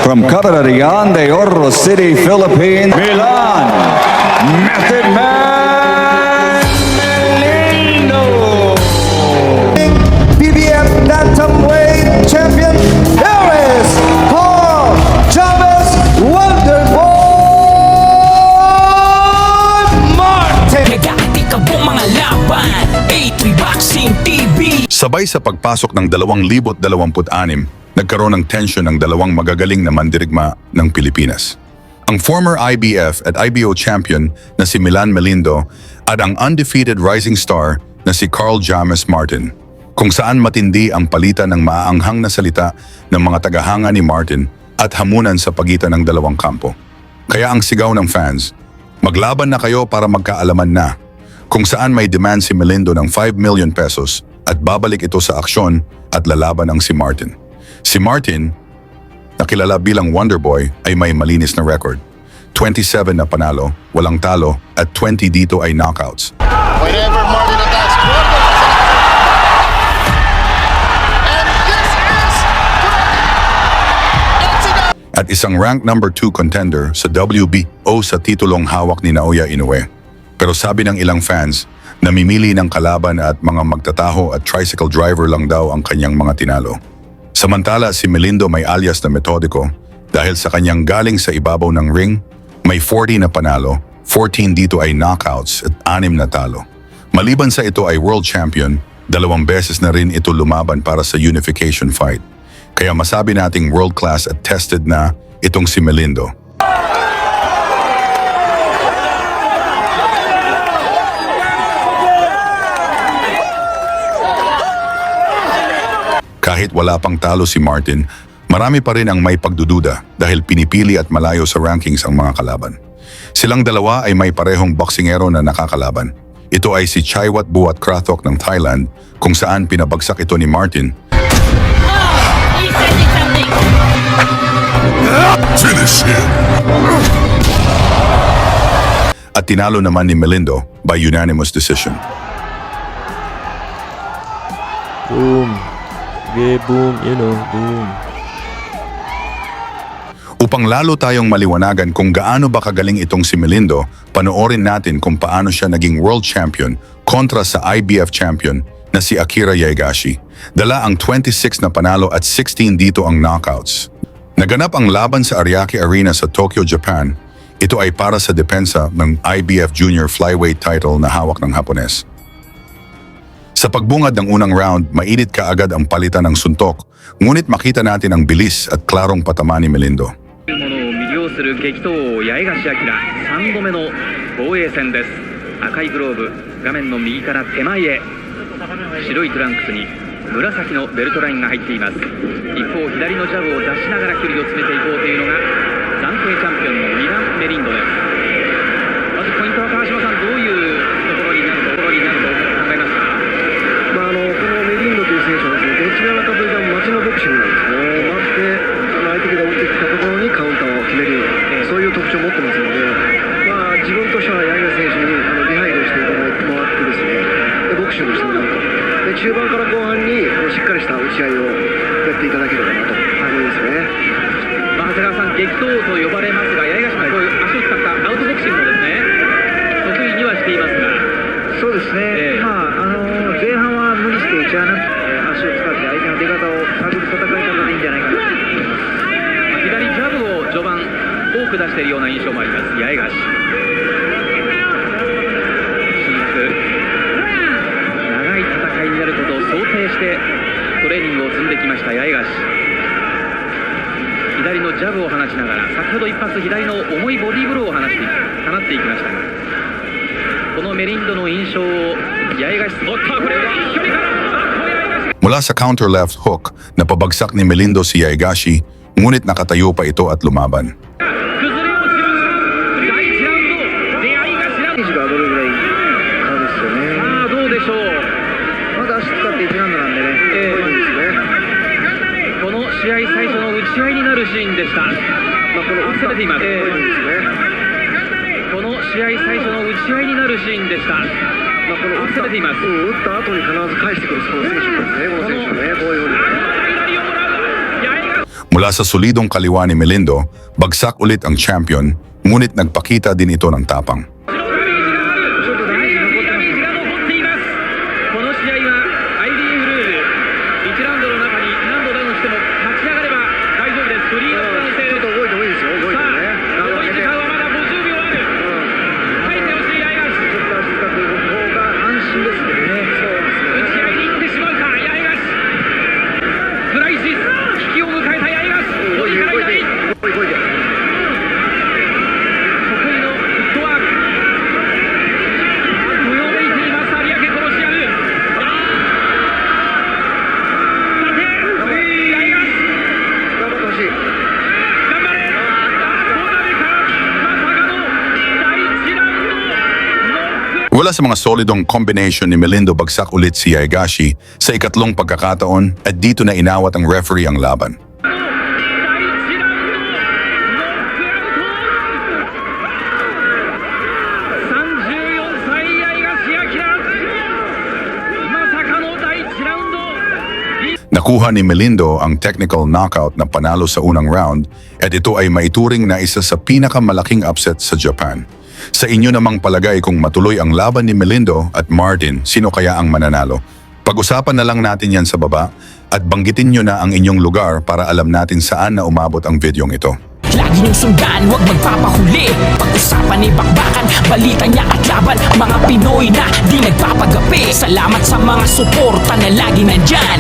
From Cabanatuan de Oro City, Philippines, Milan, Method Man Melino. BBF Bantamweight Champion, there is Carl Chavez Wonderboy Martin. Nagkakati ka po mga laban, A3 Boxing TV. Sabay sa pagpasok ng 2026, nagkaroon ng tensyon ng dalawang magagaling na mandirigma ng Pilipinas. Ang former IBF at IBO champion na si Milan Melindo at ang undefeated rising star na si Carl James Martin, kung saan matindi ang palitan ng maaanghang na salita ng mga tagahanga ni Martin at hamunan sa pagitan ng dalawang kampo. Kaya ang sigaw ng fans, maglaban na kayo para magkaalaman na, kung saan may demand si Melindo ng 5 million pesos at babalik ito sa aksyon at lalaban ang si Martin. Si Martin, na kilala bilang Wonderboy, ay may malinis na record. 27 na panalo, walang talo, at 20 dito ay knockouts. Whenever Martin attacks, and this is At isang ranked number 2 contender sa WBO sa titulong hawak ni Naoya Inoue. Pero sabi ng ilang fans, namimili ng kalaban at mga magtataho at tricycle driver lang daw ang kanyang mga tinalo. Samantala si Melindo may alias na metodiko dahil sa kanyang galing sa ibabaw ng ring, may 40 na panalo, 14 dito ay knockouts at 6 na talo. Maliban sa ito ay world champion, 2 beses na rin ito lumaban para sa unification fight. Kaya masabi nating world class at tested na itong si Melindo. Kahit wala pang talo si Martin, marami pa rin ang may pagdududa dahil pinipili at malayo sa rankings ang mga kalaban. Silang dalawa ay may parehong boksingero na nakakalaban. Ito ay si Chaiwat Buat Krathok ng Thailand, kung saan pinabagsak ito ni Martin. Finish him! At tinalo naman ni Melindo by unanimous decision. Boom. Okay, boom, boom. Upang lalo tayong maliwanagan kung gaano ba kagaling itong si Melindo, panoorin natin kung paano siya naging world champion kontra sa IBF champion na si Akira Yaegashi. Dala ang 26 na panalo at 16 dito ang knockouts. Naganap ang laban sa Ariake Arena sa Tokyo, Japan. Ito ay para sa depensa ng IBF Junior Flyweight title na hawak ng Hapones. Sa pagbungad ng unang round, mainit kaagad ang palitan ng suntok, ngunit makita natin ang bilis at klarong patama ni Melindo. ものを魅了する激闘王八重樫明3度目の防衛戦です。赤いグローブ、画面の右から手前へ、白いトランクスに紫のベルトラインが入っています。一方左のジャブを出しながら距離を詰めていこうというのが暫定チャンピオンのミラン・メリンドです。まずポイントは川島さん、どういうところになると考えますか？このメリンドという選手はですね、どちらかというと街のボクシングなんですね。待って相手が打ってきたところにカウンターを決める、そういう特徴を持ってますので、自分としては八重樫選手にビハインドしてもらってですね、でボクシングしてもらうと。で中盤から後半にしっかりした打ち合いをやっていただければなと思いますね。長谷川さん、激闘王と呼ばれますが、八重樫もこういう足を使ったアウトボクシングもですね、得意にはしていますが。そうですね、前半は無理して打ち合わなく足を使って相手の出方を探る戦い方でいいんじゃないかなと。左ジャブを序盤多く出しているような印象もあります、八重樫。長い戦いになることを想定してトレーニングを積んできました八重樫。左のジャブを放ちながら、先ほど一発左の重いボディーブローを放っていきましたが、このメリンドの印象を八重樫、これは距離から。 Mula sa counter left hook, napabagsak ni Melindo si Yaegashi, ngunit nakatayo pa ito at lumaban. 崩れ落ちる第1ラウンドで八重樫。選手がどれぐらいかですよね。さあどうでしょう。まだ足使って1ラウンドなんでね、いいですね。この試合最初の打ち合いになるシーンでした。この攻めています。いいですね。この試合最初の打ち合いになるシーンでした。この攻めています。打った後に必ず返してくるスポーツ選手ですね、この選手はね、こういうふうにね。Mula sa solidong kaliwa ni Melindo, bagsak ulit ang champion, ngunit nagpakita din ito ng tapang. ダメージが残っています。この試合は IBF ルール1ラウンドの中に何度ダウンしても立ち上がれば大丈夫です。フリーの可能性です。ちょっと動いてもいいですよ、動いてもね。残り時間はまだ50秒ある。入ってほしい八重樫。ちょっと足深く動く方が安心ですけどね。そうですね。打ち合いに行ってしまうか八重樫。クライシス危機を迎えた八重樫。動いて追いからいない。動いて。得意のフットワーク。どよめいています有明コロシアム。立て八重樫。頑張ってほしい。頑張れ。どうなるか。まさかの第1ラウンドノック。 Wala sa mga solidong combination ni Melindo, bagsak ulit si Yaegashi sa ikatlong pagkakataon at dito na inawat ang referee ang laban. 第1ラウンドノックアウト。34歳八重樫明。まさかの第1ラウンド。 Nakuha ni Melindo ang technical knockout na panalo sa unang round at ito ay maituring na isa sa pinakamalaking upset sa Japan. Sa inyo namang palagay kung matuloy ang laban ni Melindo at Martin, sino kaya ang mananalo? Pag-usapan na lang natin yan sa baba at banggitin nyo na ang inyong lugar para alam natin saan na umabot ang videong ito. Lagi niyong sundan, huwag magpapahuli. Pag-usapan ni Bakbakan, balita niya at laban. Mga Pinoy na di nagpapagapi. Salamat sa mga suporta na lagi nandyan.